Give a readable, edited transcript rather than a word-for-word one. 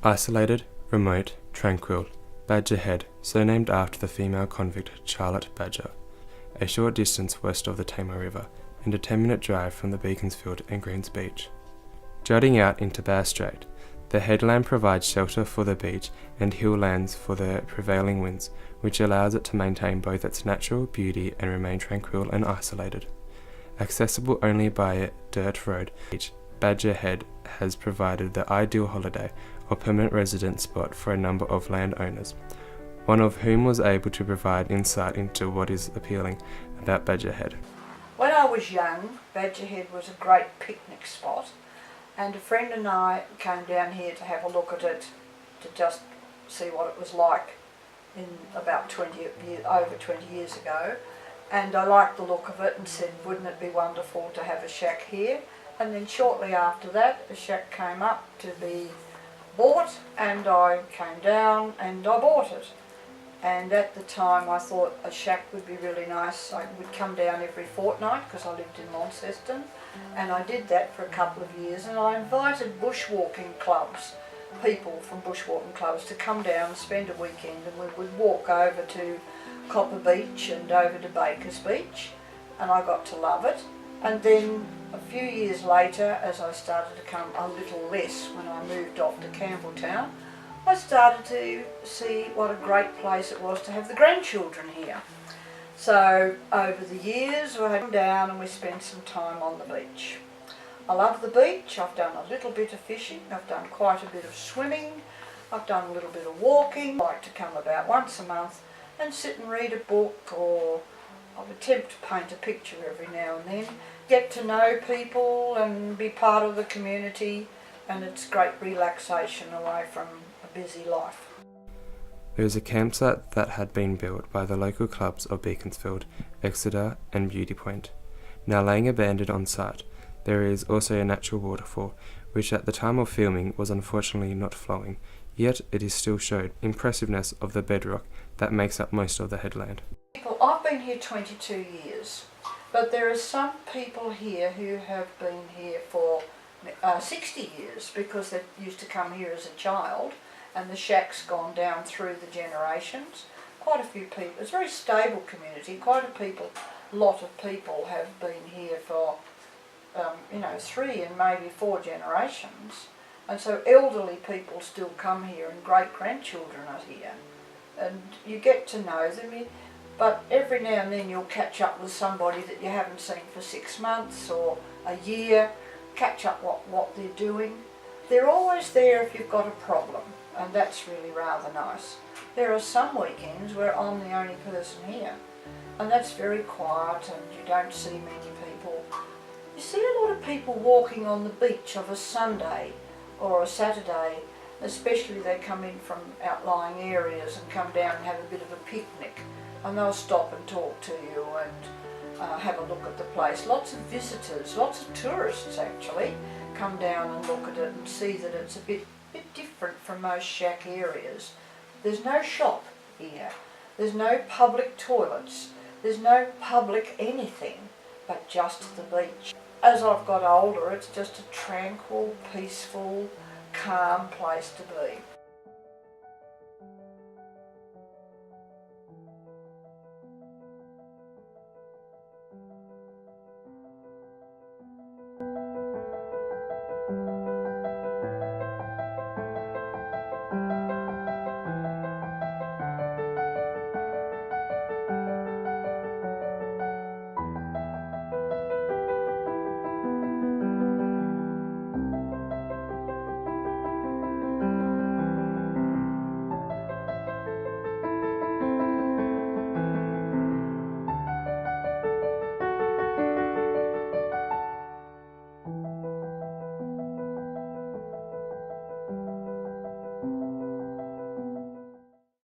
Isolated, remote, tranquil, Badger Head, so named after the female convict Charlotte Badger, a short distance west of the Tamar River and a 10-minute drive from the Beaconsfield and Greens Beach. Jutting out into Bass Strait, the headland provides shelter for the beach and hill lands for the prevailing winds, which allows it to maintain both its natural beauty and remain tranquil and isolated. Accessible only by a dirt road, Badger Head has provided the ideal holiday or permanent residence spot for a number of landowners, one of whom was able to provide insight into what is appealing about Badger Head. When I was young, Badger Head was a great picnic spot, and a friend and I came down here to have a look at it, to just see what it was like in about over 20 years ago. And I liked the look of it and said, wouldn't it be wonderful to have a shack here? And then shortly after that, a shack came up to be bought, and I came down and I bought it. And at the time I thought a shack would be really nice. I would come down every fortnight because I lived in Launceston, and I did that for a couple of years, and I invited bushwalking clubs, people from bushwalking clubs, to come down and spend a weekend, and we would walk over to Copper Beach and over to Bakers Beach, and I got to love it. And then a few years later, as I started to come a little less when I moved off to Campbelltown, I started to see what a great place it was to have the grandchildren here. So over the years we come down and we spend some time on the beach. I love the beach. I've done a little bit of fishing, I've done quite a bit of swimming, I've done a little bit of walking. I like to come about once a month and sit and read a book, or I'll attempt to paint a picture every now and then, get to know people and be part of the community, and it's great relaxation away from a busy life. There is a campsite that had been built by the local clubs of Beaconsfield, Exeter and Beauty Point, now laying abandoned on site. There is also a natural waterfall, which at the time of filming was unfortunately not flowing, yet it is still showed impressiveness of the bedrock that makes up most of the headland. I've been here 22 years, but there are some people here who have been here for 60 years because they used to come here as a child, and the shack's gone down through the generations. Quite a few people, it's a very stable community, quite a lot of people have been here for 3 and maybe 4 generations, and so elderly people still come here and great-grandchildren are here, and you get to know them, but every now and then you'll catch up with somebody that you haven't seen for 6 months or a year, catch up what they're doing. They're always there if you've got a problem, and that's really rather nice. There are some weekends where I'm the only person here, and that's very quiet and you don't see many people. You see a lot of people walking on the beach of a Sunday or a Saturday, especially they come in from outlying areas and come down and have a bit of a picnic, and they'll stop and talk to you and have a look at the place. Lots of visitors, lots of tourists actually, come down and look at it and see that it's a bit different from most shack areas. There's no shop here, there's no public toilets, there's no public anything but just the beach. As I've got older, it's just a tranquil, peaceful, calm place to be.